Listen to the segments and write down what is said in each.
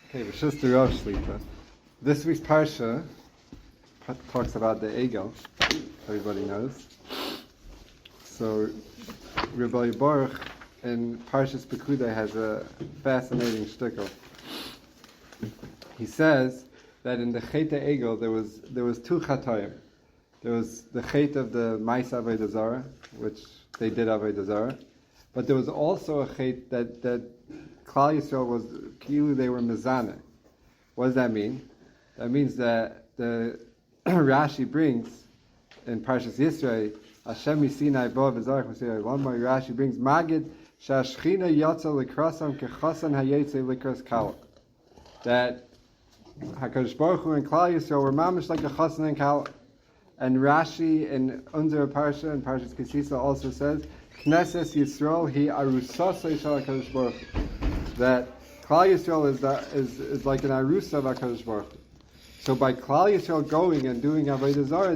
Okay, Rishus Rosh Shlipa. This week's Parsha talks about the eigel. Everybody knows. So, Rabbi Baruch in Parshas Pekudah has a fascinating shtickle. He says that in the Chet eigel there was two chatoyim. There was the Chet of the Mais Avodah Zarah, which they did Avodah Zarah, but there was also a Chet that Klal Yisrael was they were mezaneh. What does that mean? That means that the Rashi brings in Parshas Yisrael, Hashem Yisinai Bo V'Zarach M'Sirei Lamar. Rashi brings Magid Shashchina Yatza Likrasam Kechasan Hayetze Likras Kalach. That Hakadosh Baruch Hu and Klal Yisrael were mamish like a chasan and kalach. And Rashi in Unzer Parsha and Parshas Ki-Sisa also says Knesses Yisrael Hi Arusasa Shel Hakadosh Baruch Hu. That Klal Yisrael is like an arusa of HaKadosh Baruch Hu. So by Klal Yisrael going and doing Avodah Zarah,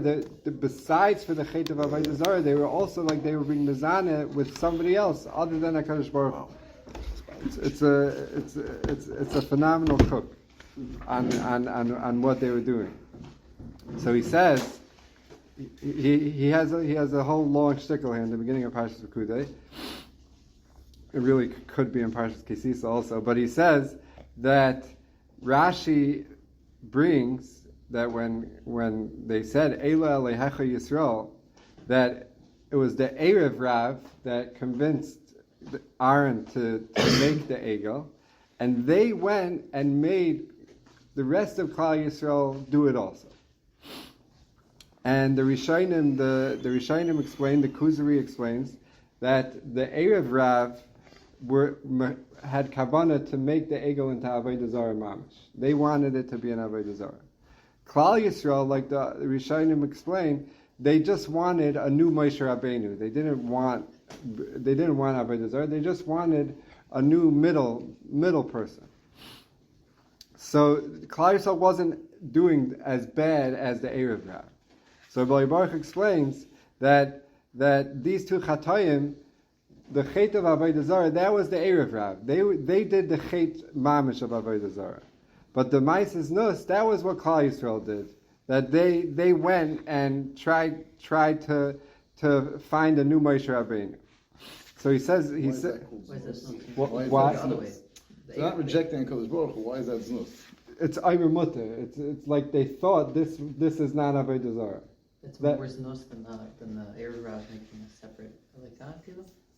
besides for the Chet of Avodah Zarah, they were also like they were being mezaneh with somebody else other than HaKadosh Baruch Hu. It's a phenomenal cook on what they were doing. So he says he has a whole long shtickle here in the beginning of Parshas Pekudah. It really could be in Parshas Ki-Sisa also, but he says that Rashi brings that when they said Eila Elohecha Yisrael, that it was the Erev Rav that convinced Aaron to make the eigel, and they went and made the rest of Klal Yisrael do it also. And the Rishonim explain, the Kuzari explains that the Erev Rav had kavanah to make the eigel into Avodah Zarah mamish. They wanted it to be an Avodah Zarah. Klal Yisrael, like the Rishonim explain, they just wanted a new Moshe Rabbeinu. They didn't want Avodah Zarah. They just wanted a new middle person. So Klal Yisrael wasn't doing as bad as the Erev Rav. So Rabbi Baruch explains that these two chatoyim, the Chet of Avodah Zarah, that was the Erev Rav. They did the Chet mamish of Avodah Zarah. But the Maises Nus, that was what Klal Yisrael did. That they went and tried to find a new Moshe Rabbeinu. So he says why? They're not rejecting Kodesh Baruch Hu. Why is that znus? It's Aymer Mutter. It's like they thought this is not Avodah Zarah. It's more znus than the Erev Rav making a separate like that.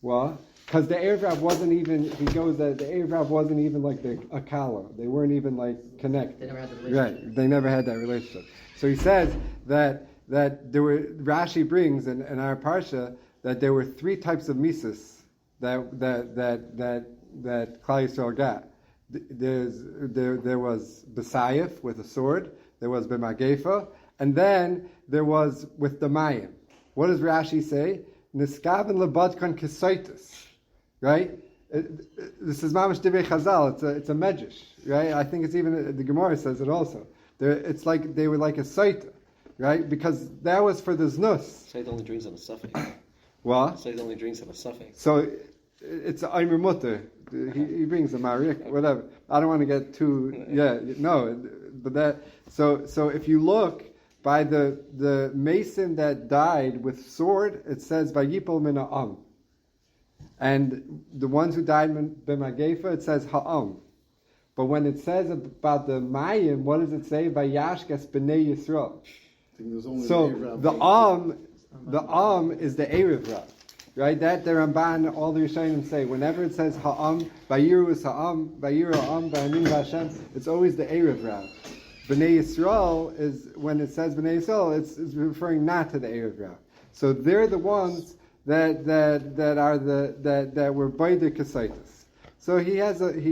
Well, because the Erev Rav wasn't even, he goes that the Erev Rav wasn't even like the Akala. They weren't even like connected. They never had the relationship. Right, they never had that relationship. So he says that there were, Rashi brings in our Parsha, that there were three types of mises that Klal Yisrael got. There was B'sayif with a sword, there was B'magefa, and then there was with the Mayim. What does Rashi say? Niskaven lebadkan kesaitis, right? This is mamash divrei Chazal. It's a medrash, right? I think it's even the Gemara says it also. It's like they were like a sota, right? Because that was for the znus. Said only drinks have a suffix. What? Said only drinks have a suffix. So it's Aymer Mutter. He brings a marik, whatever. I don't want to get too but that. So if you look. By the mason that died with sword, it says Vayipol min ha'am. And the ones who died b'magefa, it says ha'am. But when it says about the mayim, what does it say? Vayashkas b'nei Yisrael. So the am is the Erev Rav. Right? That the Ramban, all the Rishonim say, whenever it says ha'am, Vayiru is ha'am, Vayiru ha'am, Vayamin v'Hashem, it's always the Erev Rav. B'nai Yisrael is, when it says B'nai Yisrael, it's referring not to the Erev Rav. So they're the ones that were by the Kesaitis. So he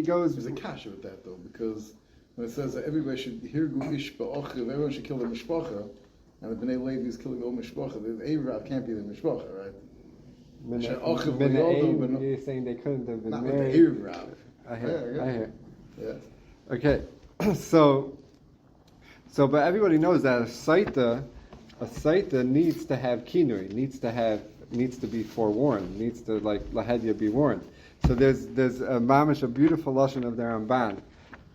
goes. There's a kasha with that though, because when it says that everybody should hirgu ish ba'ochiv, everyone should kill their mishpacha, and the B'nai Levi is killing the whole mishpacha, the Erev Rav can't be the mishpacha, right? You're saying they couldn't have been not married. With the Erev Rav. I hear. Yeah. Okay, so, but everybody knows that a sota needs to have kinui, needs to be forewarned, needs to like lahedya be warned. So there's a mamish, a beautiful lashon of the Ramban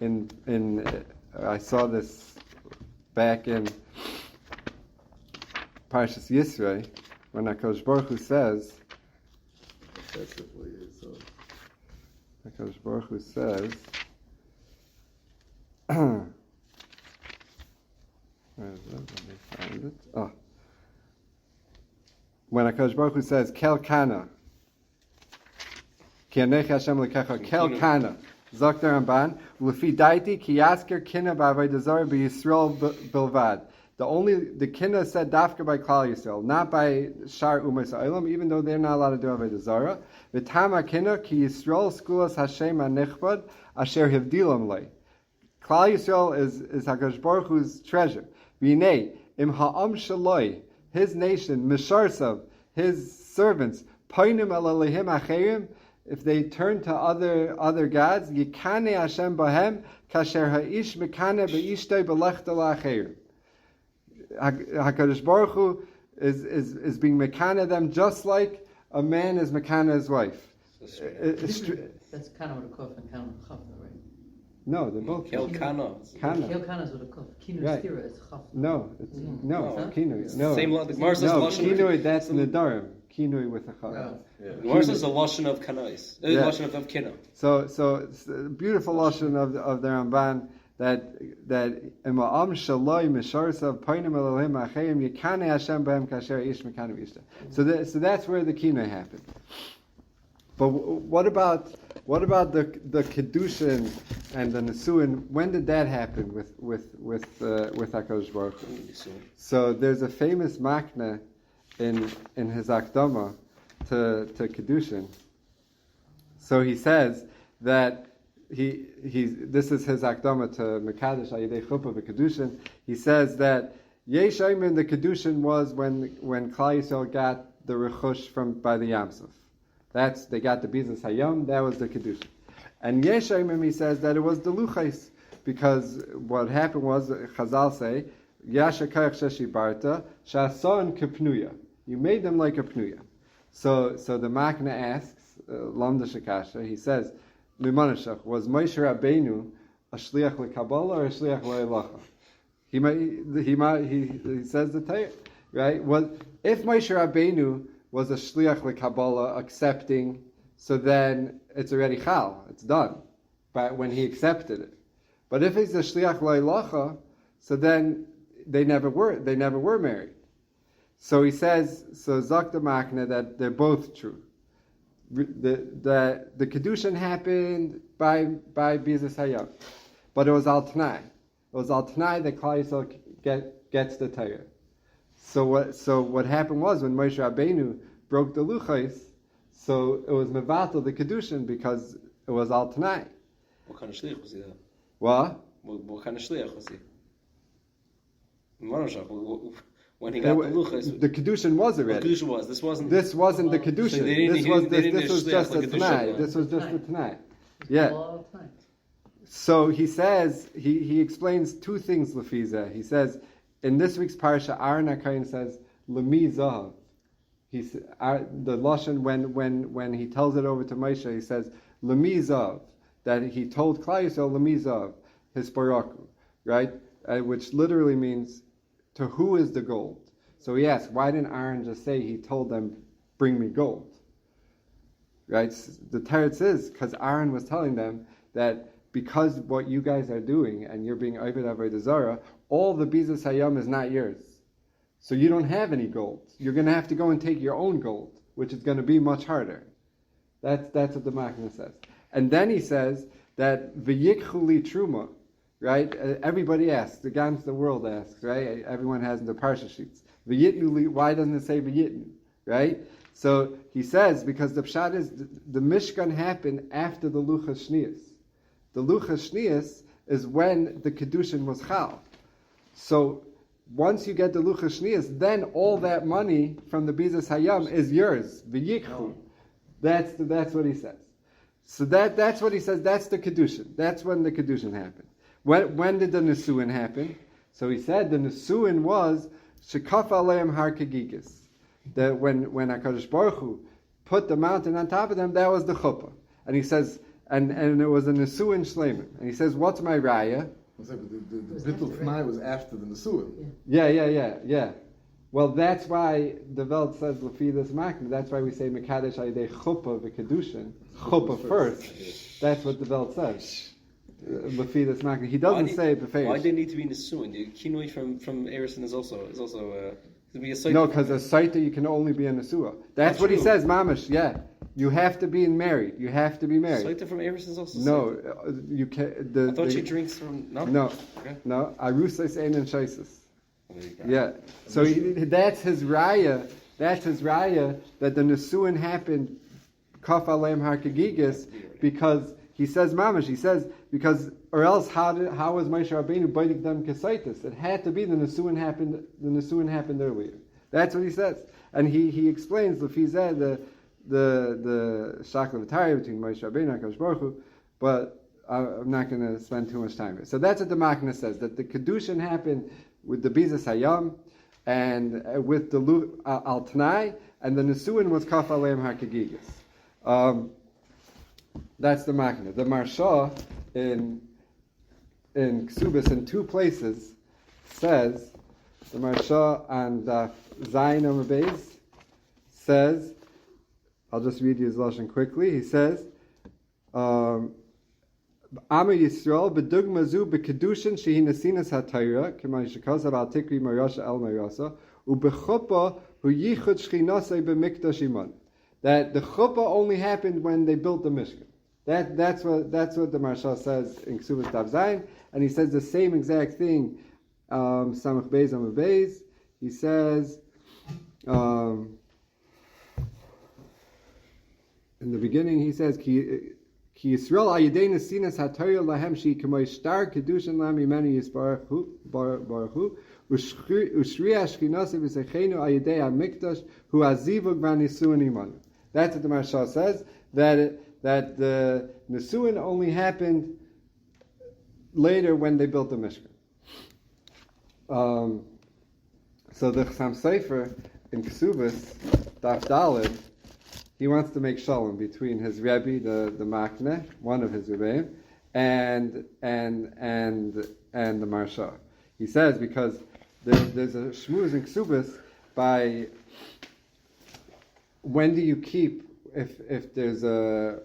I saw this back in Parshas Yisrael when HaKadosh Baruch Hu says, HaKadosh Baruch Hu says, where is it? Let me find it. Oh. When HaKadosh Baruch Hu says, Kel Kana, Ki anechi Hashem lekecha, Kel Kana, Zok der Ramban, Lefi daiti ki yasker kina b'avodah zarah b'Yisrael bilvad. The kina said dafka by Klal Yisrael, not by Shar Umas Ha'olam, even though they're not allowed to do avodah zarah. V'tama kina ki Yisrael skulas Hashem ha'nechbad asher hivdilam lei. Klal Yisrael is HaKadosh Baruch Hu's treasure. V'nei im ha'am shaloi, his nation, misharsav, his servants, painim el elehim acherim, if they turn to other gods, Yikane Hashem Bahem, Kasher Ha'ish Mekane Be'ishtay Belechta La'acherim. HaKadosh Baruch Hu is being Mekane them just like a man is Mekane his wife. That's kind of what a kuf and kind of a chaf, right? No, they're both Kel Kana. Kel kana is what a kuf. Kinu Right. stira is chaf. No, it's Kinui. No, Same the Gemara says lashon. Kinui, that's in the Dharam. Kinui with a chaf. Oh. The Gemara says a lashon of kanais. Yeah. Lashon of kina. So it's a beautiful lashon of the Ramban that ima'am shaloi misharsav painim elohim achayim yikane Hashem b'hem kasher ish mekanu ishta. So that's where the kina happened. But what about the kedushin and the nesuin? When did that happen with HaKadosh Baruch Hu? So there's a famous makna in his akdama to kedushin. So he says that this is his akdama to Mekadesh Ayidei Chuppah v'Kedushin. He says that Yesh Aymin, the kedushin was when Klal Yisrael got the rechush by the Yamsuf. They got the Bizas Hayom, that was the kedushin. And Yesh Aymin, he says that it was the luchais, because what happened was, Chazal say, Yasha Kayach Sheshi Barta, Shason Kepnuya. You made them like a pnuya. So the Makna asks, Lamda Shakasha, he says, Limanashach, was Moshe Rabbeinu a shliach lekabbalah or a shliach le'elacha? He says the Torah, right? If Moshe Rabbeinu was a shliach lekabbalah, accepting, so then it's already chal, it's done. But when he accepted it, but if he's a shliach le'elacha, so then they never were married. So he says, so Zakta Makna, that they're both true. The kedushin happened by Bizas Hayam, but it was al Tanai. It was al Tanai that Klal Yisrael gets the Torah. So what happened was when Moshe Rabbeinu broke the luchais, so it was mevatel the kedushin because it was al Tanai. What kind of shliach was he then? What? What kind of shliach was he? When he got the luchas, the kedushin was already. The kedushin was. This wasn't the kedushin. So This was just a Tanai. This was just a Tanai. Yeah. So he says, he explains two things, Lefiza. He says, in this week's parsha, Aaron HaKohen says, Lemi Zahav. The Lashon, when he tells it over to Moshe, he says, Lemi Zahav. That he told Klal Yisrael, Lemi Zahav, his Baraku, right? Which literally means, to who is the gold? So he asked, why didn't Aaron just say he told them, bring me gold? Right? The teretz is, because Aaron was telling them that because what you guys are doing, and you're being Oved Avodah Zarah, all the Bizas Hayom is not yours. So you don't have any gold. You're going to have to go and take your own gold, which is going to be much harder. That's what the Makna says. And then he says that V'yikchu Truma, right? Everybody asks. The Gans the world asks, right? Everyone has the Parsha sheets. V'yitnu, why doesn't it say V'yitnu, right? So he says, because the pshat is, the Mishkan happened after the Luchas Shnias. The Luchas Shnias is when the Kedushin was Chal. So once you get the Luchas Shnias, then all that money from the Bizas Hayam is yours. V'yikchu. That's what he says. So that's what he says, that's the Kedushin. That's when the Kedushin happened. When did the Nesuin happen? So he said the Nesuin was Shekaf Aleim Har Kegigis. That when HaKadosh Baruch Hu put the mountain on top of them, that was the chuppah. And he says and it was a Nesuin Shleiman. And he says, what's my raya? The Bittul Tnai was after the Nesuim. Yeah. Well, that's why the Welt says Lefi this Makna. That's why we say Mekadesh Ayidei Chuppah v'Kedushin. Chuppah first. That's what the Welt says. Lefi this Makna. He doesn't say Befeish. Why do they need to be Nesuin? The kinui from Erison is also to be a sota. No, because a sota you can only be a Nesua. That's what he says, Mamish. Yeah, you have to be married. You have to be married. Sota from Erison is also. No, you can. I thought she drinks from. No. Okay. No. Arusas ein and shaisis. Yeah. So that's his raya. That's his raya that the Nesuin happened kaf aleim harkagigis because he says Mamish. He says because or else how was Moshe Rabbeinu biting them kesaitis? It had to be the Nesuin happened. The Nesuin happened earlier. That's what he says, and he explains the fizeh the shakla v'tari between Moshe Rabbeinu and Hakadosh Baruch Hu, but I'm not going to spend too much time here. So that's what the Makna says, that the Kedushin happened with the Bizas Hayam and with the Al Tanai, and the Nesuin was Kaf Aleim HaKagigas. That's the Makna. The Marsha in Ksubis in two places says, the Marsha on Zayin Amar Beis says, I'll just read you his lashon quickly. He says, Amar Yisrael b'dugma zu b'kedushin shehi nesinas hatayra k'may shekasav al tikri marasha el marasa u'b'chuppah hu yichud shchinasei b'mikdash iman. That the chuppah only happened when they built the Mishkan. That's what the Marsha says in Ksubas Tav Zayin, and he says the same exact thing. Samach Beis Amar Beis. He says. In the beginning, he says, Ki Yisrael ayidei nesinas hatayra lahem shi k'may shtar kedushin lam yimenu yisbarach hu ushriya shchinasi v'sechenu ayidei hamikdash hu azivug v'nisuin imanu. That's what the Marsha says, that the Nisuin only happened later when they built the Mishkan. So the Chassam Sofer in Ksubis, Daf Daled, he wants to make shalom between his Rebbe, the Makne, one of his Rebbeim, and the Marsha. He says because there's a shmuz in Ksubis by when do you keep if there's a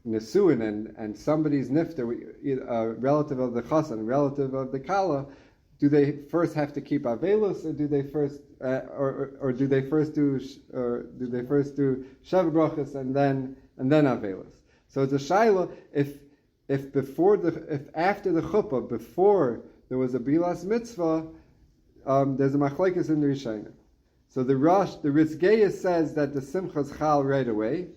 Nesuin and somebody's nifter, a relative of the Chassan, a relative of the Kala, do they first have to keep Avelus, or do they first do they first do Shav Brachas and then Avelus? So it's a shaila if after the chuppah, before there was a bilas mitzvah, there's a machlekes in the Rishonim. So the Rizgeya says that the simchas chal right away,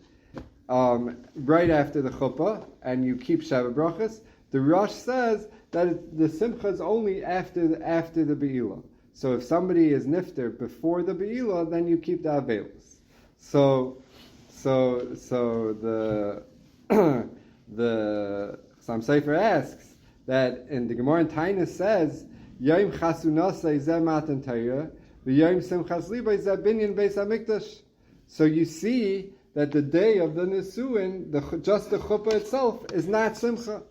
right after the chuppah, and you keep Shav Brachas. The Rosh says that the simcha is only after the Be'ilah. So if somebody is nifter before the Be'ilah, then you keep the Avelis. So the Chassam Sofer asks that in the Gemara in Tainus says Yom Chasunasei Zeh Matan Torah v'Yom Simchas Libay Zeh Binyan Beis Hamikdash. So you see that the day of the Nesuin, just the chuppah itself, is not simcha.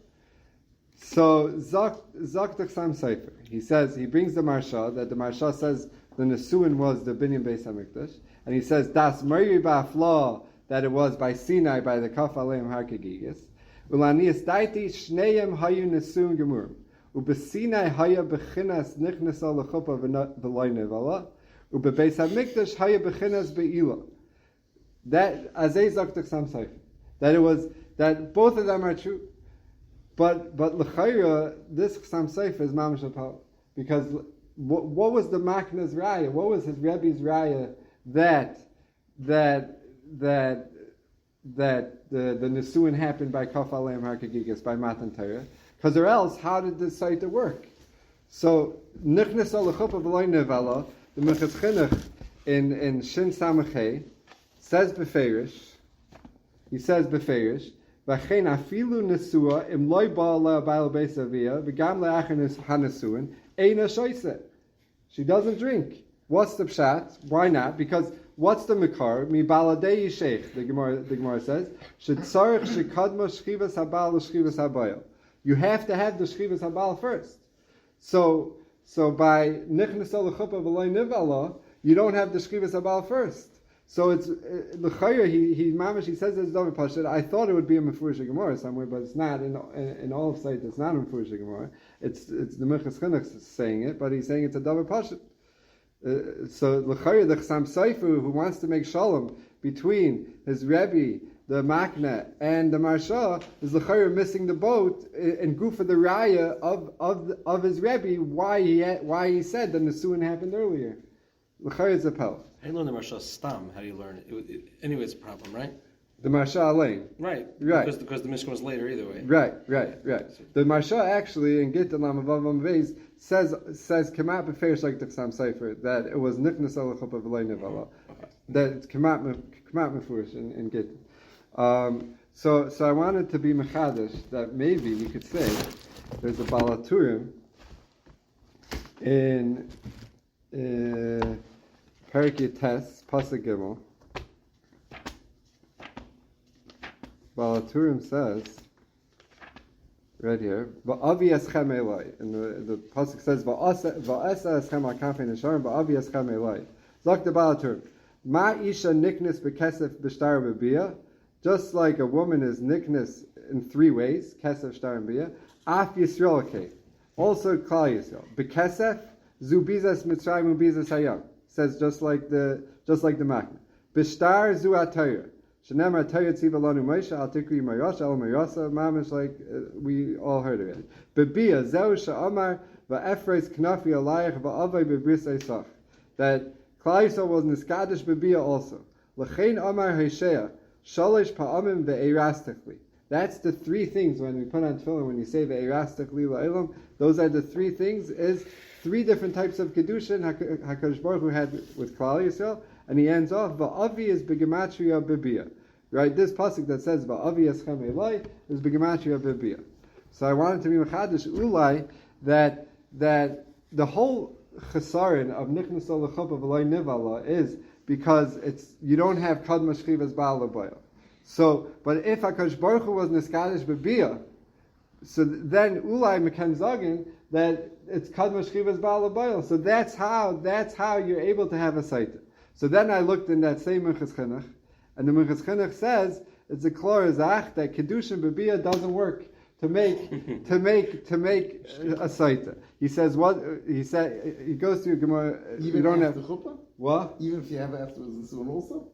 So Zok the Chassam Sofer, he says, he brings the Marsha, that the Marsha says the Nesuin was the Binyan Beis HaMikdash, and he says Das Meri Ba'afla, that it was by Sinai, by the Kaf Aleim Harkagigis, Ulanias Daiti Shneim Hayu Nesuin Gemurim, Ubesinai Haya Bechinas Nichnasa L'chuppah V'loi Nevala, Ubebeis HaMikdash Haya Bechinas Be'ila. That Azay Zok the Chassam Sofer, that it was, that both of them are true. But l'chayra, this Chassam Sofer is mamash apal, because what was the Makna's raya? What was his Rebbe's raya that the Nesuin happened by Kaf Aleim Harkagigas, by Matan Torah? Because or else, how did this sota work? So nichnas al chuppah v'loy nevela, the Mechas Chinuch in Shin Samachei says beferish. He says beferish. V'chein afilu nesua im loy ba'ala ba'al beis avia v'gam le'acher hanesuin eina shoyse. She doesn't drink. What's the pshat? Why not? Because what's the Makar? Mi baladei sheikh, the Gemara says, shetzarech shekadma shchivas habal l'shchivas habayil. You have to have the shchivas habal first. So by nichnas al chuppah v'loy nivala, you don't have the shchivas habal first. So it's l'chayr. He says it's David Pashut. I thought it would be a Mefurish Gemara somewhere, but it's not. In all of sight, it's not a Mefurish Gemara. It's the Minchas Chinuch saying it, but he's saying it's a David Pashut. So l'chayr, the Chassam Sofer, who wants to make shalom between his Rebbe, the Makna, and the Marsha, is l'chayr missing the boat and goof of the raya of his Rebbe. Why he said the Nesuin happened earlier. L'chayr is a pel. How do you learn the Marsha Stam? How do you learn it? Anyway, it's a problem, right? The Marsha Alein. Right. Because the Mishnah was later either way. Right. The Marsha actually in Git Lam Avav Vez says Kemat Beferish like the Chassam Sofer that it was Nichnas Al Chuppah V'Lei Nevala. That it's Kemat Mefurish in Git. So I wanted to be mechadish that maybe we could say there's a Balaturim in Perek Yates Pasuk Gimel. Balaturim says right here, "Va'avi eschem elai," and the pasuk says, "Va'asa eschem al kafei nesharim, va'avi eschem elai." Zok the Balaturim, "Ma isha niknis bekesef b'shtar b'bia," just like a woman is niknis in three ways, kesef, shtar, and bia. Af Yisrael kei, also Klal Yisrael, bekesef zubizas mitzrayim ubizas hayam, says just like the makna. B'shtar zu atayra. Shenemar Torah tziva lanu Moshe al tikri mayasha al mayasa mamish, like we all heard of it. Bebia zeu she'amar va'efreis knafi alayich va'avay bebris eisach, that Klal Yisrael was niskadish bebia also. L'chein amar Hosea shalish pa'amim ve'erastechli. That's the three things when we put on tefillin, when you say ve'erastechli la'ilam, those are the three things, is three different types of kedushin HaKadosh Baruch Hu had with Klal Yisrael. And he ends off, Va'avi is begematria bebia. Right? This pasuk that says, Va'avi eschem elai, is begematria bebia. So I wanted to be mechadish ulai, that the whole chesaron of nichnas al chuppah v'loi nivala is because you don't have kadma shchivas ba'al l'bayil. So, but if HaKadosh Baruch Hu was niskadish bebia, so then ulai meken zagin, that it's kadma shchivas ba'al l'bayil. So that's how you're able to have a sota. So then I looked in that same Minchas Chinuch, and the Minchas Chinuch says it's a klor zach that kedushin bebia doesn't work to make a sota. He says what he said. He goes to Gemara. Even you don't after have chuppah? what? Even if you have it afterwards in Sukkot also?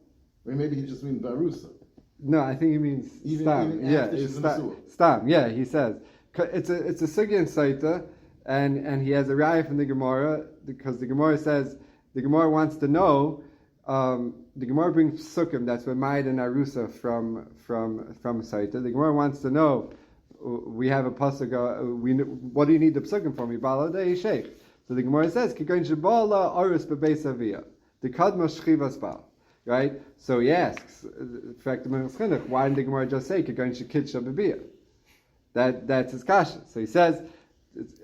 Or maybe he just means barusa. No, I think he means Even stam. Yeah, after it's she's in the sewer. stam. Yeah, he says it's a sugya in sota, and he has a raya from the Gemara because the Gemara says the Gemara wants to know. The Gemara brings psukim, that's where Ma'id and Arusa from Saita. The Gemara wants to know, we have a pasuk, what do you need the psukim for? Baladei sheikh. So the Gemara says, Kikoin Shabala Arus Bebeis Avia, the Kadma Shchivas Bal. Right? So he asks, in fact, the Minchas Chinuch, why didn't the Gemara just say Kikoin Shekid Shababia? That's his kasha. So he says,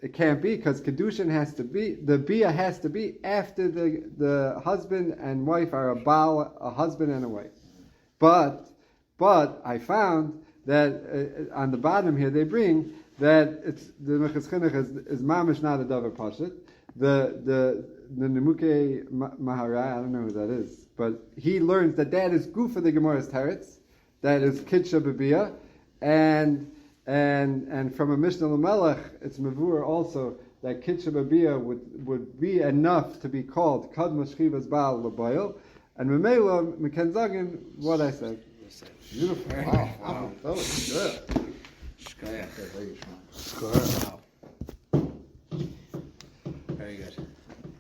it can't be because kedushin has to be, the bia has to be after the husband and wife are a husband and a wife. But I found that on the bottom here they bring that it's the Minchas Chinuch is mamish not a davar pashut. The Nemuke Maharai, I don't know who that is, but he learns that is goof for the Gemara's teretz, that is kidsha bebia, and from a Mishnah L'Melech, it's Mavur also that Kidsha Babia would be enough to be called Kadma Shchivas Baal L'Bayil, and Memela Mekenzagin, what I said. Beautiful. Wow. That was good. Shkaya. Okay, very strong. Wow. Very good.